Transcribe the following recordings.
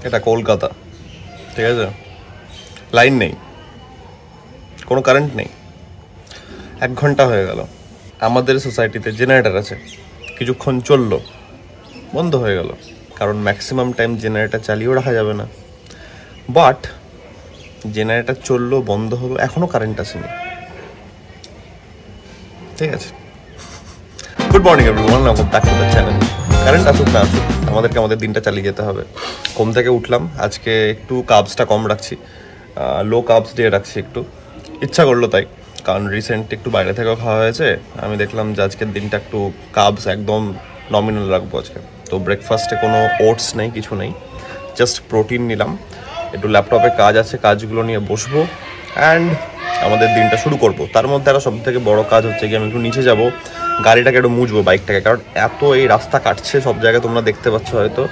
এটা কলকাতা, ঠিক আছে? লাইন নেই, কোনো কারেন্ট নেই, 1 ঘন্টা হয়ে গেল। আমাদের সোসাইটিতে জেনারেটর আছে, কিছুক্ষণ চললো, বন্ধ হয়ে গেল, কারণ ম্যাক্সিমাম টাইম জেনারেটর চালিয়েও রাখা যাবে না। বাট জেনারেটর চললো, বন্ধ হলো, এখনও কারেন্ট আসেনি, ঠিক আছে? Good morning everyone, welcome back to the channel. Current আসুক না আসুক, আমাদেরকে আমাদের দিনটা চালিয়ে যেতে হবে। ঘুম থেকে উঠলাম, আজকে একটু কার্বসটা কম রাখছি, লো কার্বস দিয়ে রাখছি, একটু ইচ্ছা করলো তাই, কারণ রিসেন্ট একটু বাইরে থেকেও খাওয়া হয়েছে। আমি দেখলাম যে আজকের দিনটা একটু কার্বস একদম নমিনাল রাখবো আজকে। তো ব্রেকফাস্টে কোনো ওটস নেই, কিছু নেই, জাস্ট প্রোটিন নিলাম। একটু ল্যাপটপে কাজ আছে, কাজগুলো নিয়ে বসবো অ্যান্ড আমাদের দিনটা শুরু করব। তার মধ্যে একটা সবথেকে বড় কাজ হচ্ছে কি, আমি একটু নিচে যাব, গাড়িটাকে একটু মুছবো, বাইকটাকে, কারণ এত এই রাস্তা কাটছে সব জায়গায়, তোমরা দেখতে পাচ্ছ হয়তো,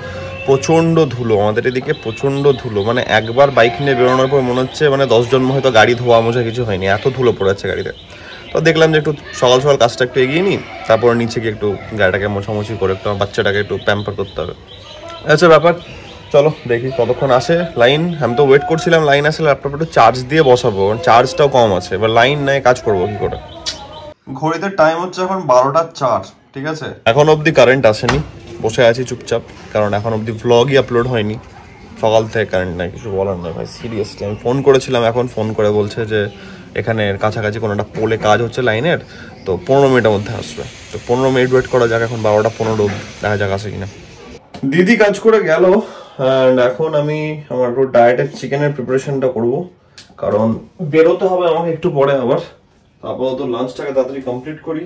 প্রচণ্ড ধুলো আমাদের এদিকে, প্রচণ্ড ধুলো। মানে একবার বাইক নিয়ে বেরোনোর পর মনে হচ্ছে মানে 10 জন্ম হয়তো গাড়ি ধোয়া মোছা কিছু হয়নি, এত ধুলো পড়েছে গাড়িতে। তো দেখলাম যে একটু সকাল সকাল কাজটা একটু এগিয়ে নিই, তারপর নিচে গিয়ে একটু গাড়িটাকে মোছামুছি করে একটু বাচ্চাটাকে একটু প্যাম্পার করতে হবে। আচ্ছা ব্যাপার, চলো দেখি কতক্ষণ আসে লাইন। আমি তো ওয়েট করছিলাম লাইন আসলে ল্যাপটপটা একটু চার্জ দিয়ে বসাবো, কারণ চার্জটাও কম আছে। এবার লাইন নেয়, কাজ করবো কি করে? ঘড়িতে টাইম হচ্ছে এখন 12:04, ঠিক আছে? এখন অবধি কারেন্ট আসেনি, বসে আছি চুপচাপ, কারণ এখন অবধি ভ্লগই আপলোড হয়নি। সকাল থেকে কারেন্ট নাই, কিছু বলার নেই ভাই, সিরিয়াসলি। আমি ফোন করেছিলাম, এখন ফোন করে বলছে যে এখানে কাছাকাছি কোনো একটা পোলে কাজ হচ্ছে লাইনের, তো 15 মিনিটের মধ্যে আসবে। তো 15 মিনিট ওয়েট করা যাক, এখন 12:15 দেখা যাক আসে কিনা। দিদি কাজ করে গেল অ্যান্ড এখন আমি আমার একটু ডায়েটের চিকেনের প্রিপারেশনটা করবো, কারণ বেরোতে হবে আমাকে একটু পরে আবার। আপাতত লাঞ্চটাকে তাড়াতাড়ি কমপ্লিট করি।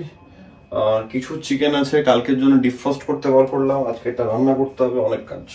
আর কিছু চিকেন আছে কালকের জন্য ডিফ্রস্ট করতে বার করলাম, আজকে এটা রান্না করতে হবে, অনেক কাজ।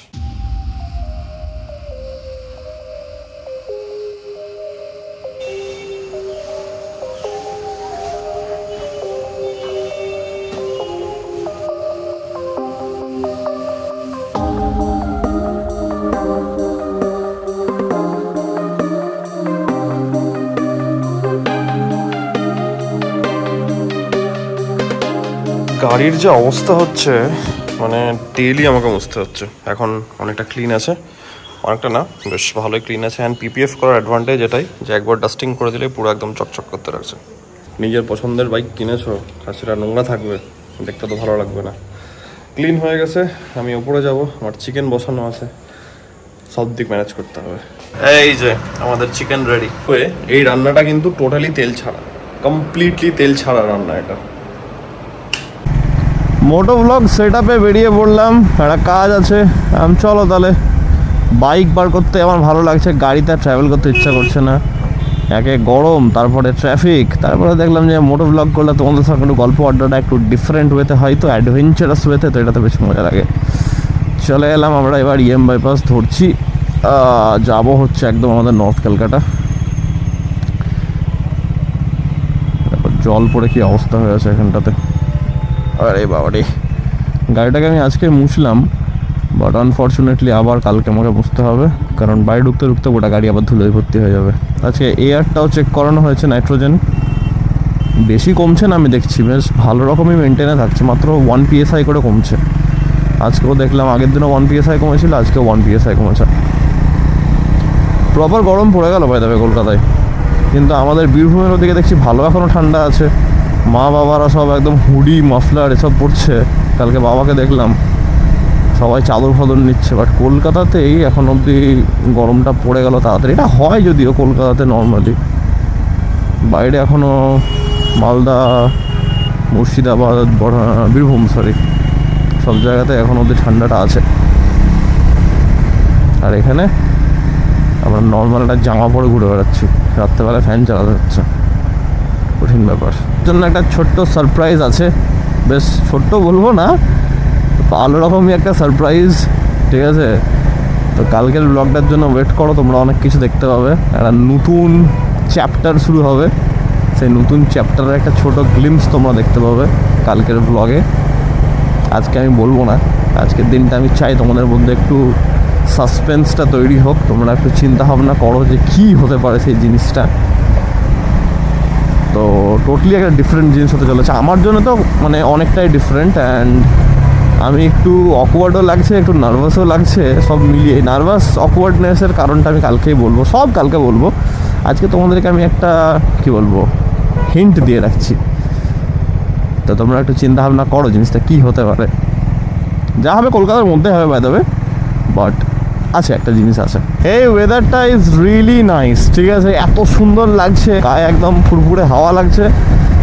গাড়ির যে অবস্থা হচ্ছে, মানে ডেইলি আমাকে মুছতে হচ্ছে। এখন অনেকটা ক্লিন আছে, অনেকটা না, বেশ ভালোই ক্লিন আছে। অ্যান্ড পিপিএফ করার অ্যাডভান্টেজ এটাই যে একবার ডাস্টিং করে দিলে পুরো একদম চকচক করতে রাখছে। নিজের পছন্দের বাইক কিনেছো আর সেটা নোংরা থাকবে, দেখতে তো ভালো লাগবে না। ক্লিন হয়ে গেছে, আমি ওপরে যাব, আমার চিকেন বসানো আছে, সব দিক ম্যানেজ করতে হবে। এই যে আমাদের চিকেন রেডি হয়ে, এই রান্নাটা কিন্তু টোটালি তেল ছাড়া, কমপ্লিটলি তেল ছাড়া রান্না এটা। মোটো ব্লগ সেট আপে বেরিয়ে পড়লাম, একটা কাজ আছে। আমি চলো তাহলে, বাইক বার করতে আমার ভালো লাগছে, গাড়িতে ট্রাভেল করতে ইচ্ছা করছে না। একে গরম, তারপরে ট্রাফিক, তারপরে দেখলাম যে মোটো ব্লগ করলে তোমাদের সঙ্গে একটু গল্প আড্ডাটা একটু ডিফারেন্ট ওয়েতে হয়, তো অ্যাডভেঞ্চারাস ওয়েতে, তো এটাতে বেশ মজা লাগে। চলে এলাম আমরা এবার ইএম বাইপাস ধরছি, যাব হচ্ছে একদম আমাদের নর্থ ক্যালকাটা। জল পড়ে কি অবস্থা হয়ে আছে এখানটাতে, আরে বাবারে। গাড়িটাকে আমি আজকে মুছলাম, বাট আনফর্চুনেটলি আবার কালকে আমাকে মুছতে হবে, কারণ বাড়ি ঢুকতে ঢুকতে গোটা গাড়ি আবার ধুলোয় ভর্তি হয়ে যাবে। আজকে এয়ারটাও চেক করানো হয়েছে, নাইট্রোজেন বেশি কমছে না, আমি দেখছি বেশ ভালো রকমই মেনটেনে থাকছে, মাত্র 1 PSI করে কমছে। আজকেও দেখলাম, আগের দিনও 1 PSI কমেছিল, আজকেও 1 PSI কমেছে। প্রপার গরম পড়ে গেল ভাই তবে কলকাতায়, কিন্তু আমাদের বীরভূমের ওদিকে দেখছি ভালো এখনও ঠান্ডা আছে। মা বাবারা সব একদম হুডি মাফলার এসব পরছে, কালকে বাবাকে দেখলাম সবাই চাদর ফাদর নিচ্ছে। বাট কলকাতাতেই এখন অবধি গরমটা পড়ে গেল তাড়াতাড়ি। এটা হয় যদিও কলকাতাতে নর্মালি, বাইরে এখনও মালদা, মুর্শিদাবাদ, বীরভূম সব জায়গাতে এখন অবধি ঠান্ডাটা আছে। আর এখানে আমরা নর্মাল একটা জামা পরে ঘুরে বেড়াচ্ছি, রাত্রেবেলায় ফ্যান চালাতে হচ্ছে, কঠিন ব্যাপার। জন্য একটা ছোট্ট সারপ্রাইজ আছে, বেশ ছোট্ট বলবো না, ভালো রকমই একটা সারপ্রাইজ, ঠিক আছে? তো কালকের ব্লগটার জন্য ওয়েট করো, তোমরা অনেক কিছু দেখতে পাবে, একটা নতুন চ্যাপ্টার শুরু হবে, সেই নতুন চ্যাপ্টারের একটা ছোট গ্লিমস তোমরা দেখতে পাবে কালকের ব্লগে। আজকে আমি বলবো না, আজকের দিনটা আমি চাই তোমাদের মধ্যে একটু সাসপেন্সটা তৈরি হোক, তোমরা একটু চিন্তা ভাবনা করো যে কী হতে পারে সেই জিনিসটা। তো টোটালি একটা ডিফারেন্ট জিনিস হতে চলেছে আমার জন্য, তো মানে অনেকটাই ডিফারেন্ট। অ্যান্ড আমি একটু অকওয়ার্ডও লাগছে, একটু নার্ভাসও লাগছে, সব মিলিয়ে। নার্ভাস অকওয়ার্ডনেসের কারণটা আমি কালকেই বলবো, সব কালকে বলবো। আজকে তোমাদেরকে আমি একটা কি বলবো হিন্ট দিয়ে রাখছি, তো তোমরা একটু চিন্তা ভাবনা করো জিনিসটা কী হতে পারে। যা হবে কলকাতার মধ্যে হবে বাই দ্য ওয়ে, বাট আছে একটা জিনিস আছে। এই ওয়েদারটা ইজ রিয়েলি নাইস, ঠিক আছে, এত সুন্দর লাগছে, গায়ে একদম ফুরফুরে হাওয়া লাগছে,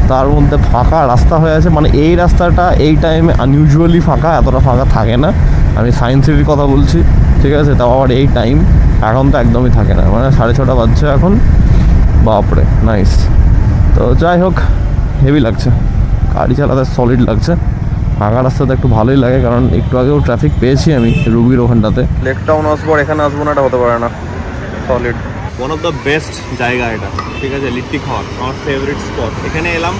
তার মধ্যে ফাঁকা রাস্তা হয়ে আছে। মানে এই রাস্তাটা এই টাইমে আনইউজুয়ালি ফাঁকা, এতটা ফাঁকা থাকে না। আমি সায়েন্স সিটির কথা বলছি, ঠিক আছে, তাও আবার এই টাইম এখন তো একদমই থাকে না, মানে 6:30 বাজছে এখন। বাপরে নাইস। তো যাই হোক, হেভি লাগছে, গাড়ি চালাতে সলিড লাগছে। ফাঁকা রাস্তাতে একটু ভালোই লাগে, কারণ একটু আগেও ট্রাফিক পেয়েছি আমি রুবির ওখানটাতে। লেক টাউন আসবো আর এখানে আসবো না, এটা হতে পারে না। Solid one of the best জায়গা এটা, ঠিক আছে, লিট্টি খাওয়ার আমার ফেভারিট স্পট। এখানে এলাম,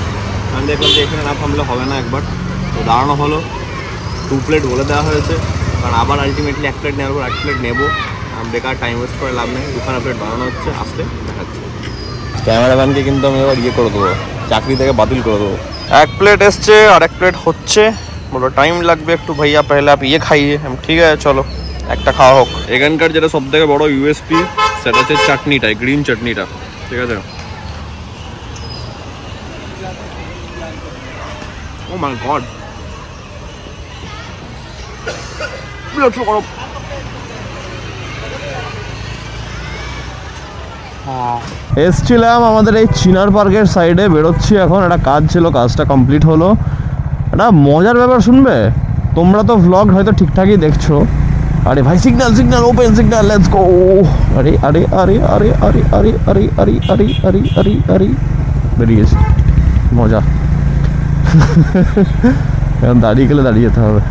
আমি দেখলাম যে এখানে না থামলে হবে না, একবার তো দাঁড়ানো হলো। 2 প্লেট বলে দেওয়া হয়েছে, কারণ আবার আলটিমেটলি 1 প্লেট নেওয়ার পর 1 প্লেট নেবো, বেকার টাইম ওয়েস্ট করে লাভ নেই। 2খানা প্লেট বানানো হচ্ছে, আসতে দেখাচ্ছে। ক্যামেরাম্যানকে কিন্তু আমি এবার ইয়ে করে দেবো, চাকরি থেকে বাতিল করে দেবো। 1 প্লেট এসছে আর 1 প্লেট হচ্ছে, বলো টাইম লাগবে একটু ভাইয়া, পহলে আপ ইয়ে খাইয়ে। ঠিক আছে চলো একটা খাওয়া হোক। এখানকার যেটা সব থেকে বড় ইউএসপি সেটা হচ্ছে চাটনিটাই, গ্রিন চাটনিটা, ঠিক আছে। ও মাই গড, এসছিলাম আমাদের এই চিনার পার্কের সাইডে, বেরোচ্ছি এখন। একটা কাজ ছিল, কাজটা কমপ্লিট হলো। একটা মজার ব্যাপার শুনবে, তোমরা তো ভ্লগ হয়তো ঠিকঠাকই দেখছো। আরে ভাই signal signal, open signal, let's go. আরে আরে আরে আরে আরে আরে আরে আরে আরে আরে আরে আরে বেরিয়ে গেছি, মজা। এখন দাঁড়িয়ে গেলে দাঁড়িয়ে যেতে হবে।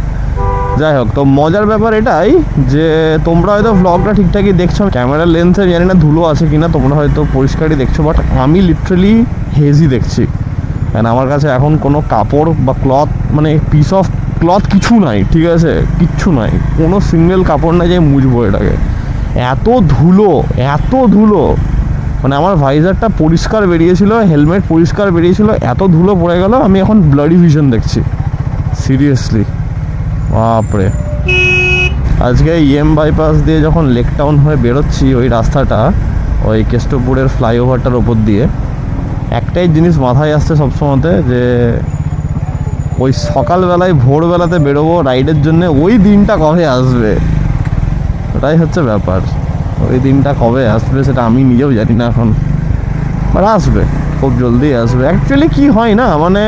যাই হোক, তো মজার ব্যাপার এটাই যে তোমরা হয়তো ভ্লগটা ঠিকঠাকই দেখছো, ক্যামেরার লেন্সে জানি না ধুলো আছে কিনা, তোমরা হয়তো পরিষ্কারই দেখছো, বাট আমি লিটারালি হেজি দেখছি। কারণ আমার কাছে এখন কোনো কাপড় বা ক্লথ, মানে পিস অফ ক্লথ কিছু নাই, ঠিক আছে, কিচ্ছু নাই, কোনো সিঙ্গেল কাপড় নাই যে মুছবো এটাকে। এত ধুলো, এত ধুলো, মানে আমার ভাইজারটা পরিষ্কার বেরিয়েছিল, হেলমেট পরিষ্কার বেরিয়েছিল, এত ধুলো পড়ে গেল, আমি এখন ব্লাডি ভিশন দেখছি সিরিয়াসলি। বাপরে, আজকে ইএম বাইপাস দিয়ে যখন লেক টাউন হয়ে বেরোচ্ছি, ওই রাস্তাটা, ওই কেষ্টপুরের ফ্লাইওভারটার ওপর দিয়ে, একটাই জিনিস মাথায় আসছে সবসময়তে, যে ওই সকালবেলায় ভোরবেলাতে বেরোবো রাইডের জন্য, ওই দিনটা কবে আসবে, ওটাই হচ্ছে ব্যাপার। ওই দিনটা কবে আসবে সেটা আমি নিজেও জানি না এখন, বাট আসবে, খুব জলদি আসবে। অ্যাকচুয়ালি কি হয় না, মানে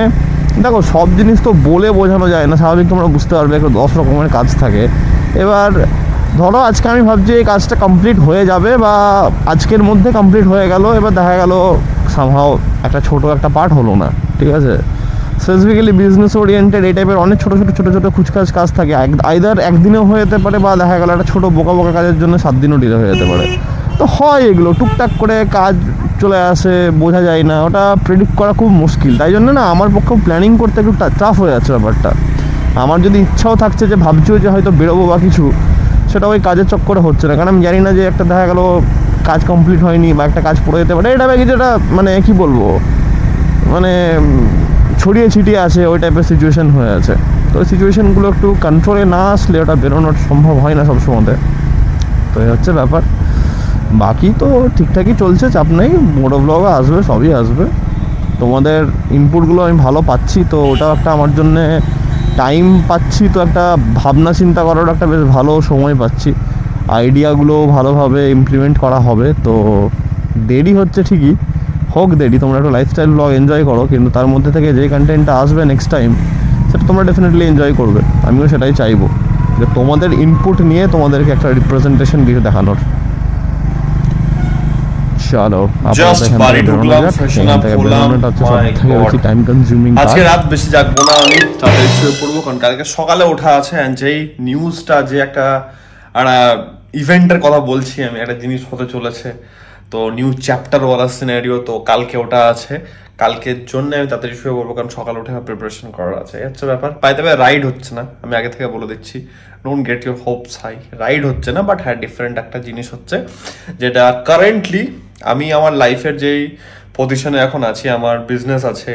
দেখো সব জিনিস তো বলে বোঝানো যায় না, স্বাভাবিক তোমরা বুঝতে পারবে, একটু 10 রকমের কাজ থাকে। এবার ধরো আজকে আমি ভাবছি এই কাজটা কমপ্লিট হয়ে যাবে, বা আজকের মধ্যে কমপ্লিট হয়ে গেল, এবার দেখা গেল সামহাও একটা ছোটো একটা পার্ট হলো না, ঠিক আছে। স্পেসিফিক্যালি বিজনেস ওরিয়েন্টেড এই টাইপের অনেক ছোটো ছোটো খুচখাচ কাজ থাকে, আইদার একদিনেও হয়ে যেতে পারে, বা দেখা গেল একটা ছোটো বোকা বোকা কাজের জন্য 7 দিনও ডিলে হয়ে যেতে পারে। তো হয় এগুলো টুকটাক করে কাজ চলে আসে, বোঝা যায় না, ওটা প্রেডিক্ট করা খুব মুশকিল। তাই জন্য না আমার পক্ষে প্ল্যানিং করতে একটু টাফ হয়ে যাচ্ছে ব্যাপারটা। আমার যদি ইচ্ছাও থাকছে যে ভাবছিও যে হয়তো বেরোবো বা কিছু, সেটা ওই কাজের চক্করে হচ্ছে না, কারণ আমি জানি না যে একটা দেখা গেলো কাজ কমপ্লিট হয়নি বা একটা কাজ পড়ে যেতে পারে, এটা কিছুটা মানে কি বলবো, মানে ছড়িয়ে ছিটিয়ে আছে, ওই টাইপের সিচুয়েশান হয়ে আছে। তো ওই সিচুয়েশানগুলো একটু কন্ট্রোলে না আসলে ওটা বেরোনো সম্ভব হয় না সবসময়। তো এই হচ্ছে ব্যাপার, বাকি তো ঠিকঠাকই চলছে, চাপ নেই, বড়ো ব্লগও আসবে, সবই আসবে। তোমাদের ইনপুটগুলো আমি ভালো পাচ্ছি, তো ওটাও একটা আমার জন্যে টাইম পাচ্ছি, তো একটা ভাবনা চিন্তা করার একটা বেশ ভালো সময় পাচ্ছি, আইডিয়াগুলো ভালোভাবে ইমপ্লিমেন্ট করা হবে। তো দেরি হচ্ছে ঠিকই, হোক দেরি, তোমরা একটা লাইফস্টাইল ব্লগ এনজয় করো, কিন্তু তার মধ্যে থেকে যে কন্টেন্টটা আসবে নেক্সট টাইম, সেটা তোমরা ডেফিনেটলি এনজয় করবে। আমিও সেটাই চাইবো, যে তোমাদের ইনপুট নিয়ে তোমাদেরকে একটা রিপ্রেজেন্টেশন দিয়ে দেখানোর। চলো আজকে রাত বেশি জাগবো না, আমি তাড়াতাড়ি শুয়ে পড়বো, কারণ কালকে সকালে ওঠা আছে। যেই নিউজটা, যে একটা ইভেন্টের কথা বলছি আমি, একটা জিনিস হতে চলেছে, তো নিউ চ্যাপ্টার ওয়ালা সিনারিও, তো কালকে ওটা আছে। কালকের জন্য আমি তাড়াতাড়ি শুয়ে পড়বো, কারণ সকালে উঠে প্রিপারেশন করার আছে, এই হচ্ছে ব্যাপার। বাই দ্য ওয়ে, রাইড হচ্ছে না, আমি আগে থেকে বলে দিচ্ছি, don't get your hopes high, ride হচ্ছে না, বাট হ্যাঁ ডিফারেন্ট একটা জিনিস হচ্ছে, যেটা কারেন্টলি আমি আমার লাইফের যেই পজিশনে এখন আছি, আমার বিজনেস আছে,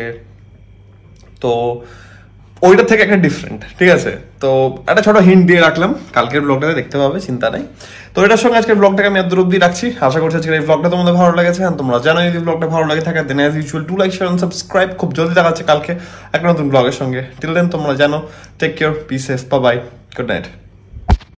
তো ওইটা থেকে একটা ডিফারেন্ট, ঠিক আছে? তো একটা ছোট হিন্ট দিয়ে রাখলাম, কালকের ব্লগটাতে দেখতে পাবে, চিন্তা নাই। তো এটার সঙ্গে আজকের ব্লগটাকে আমি এত অব্দি রাখছি। আশা করছি আজকের এই ব্লগটা তোমাদের ভালো লেগেছে। তোমরা জানো যদি ব্লগটা ভালো লাগে থাকে then as usual to like share and subscribe. খুব জলদি দেখা যাচ্ছে কালকে একটা নতুন ব্লগের সঙ্গে। টিল দেন তোমরা জানো, take care, be safe, bye bye, good night.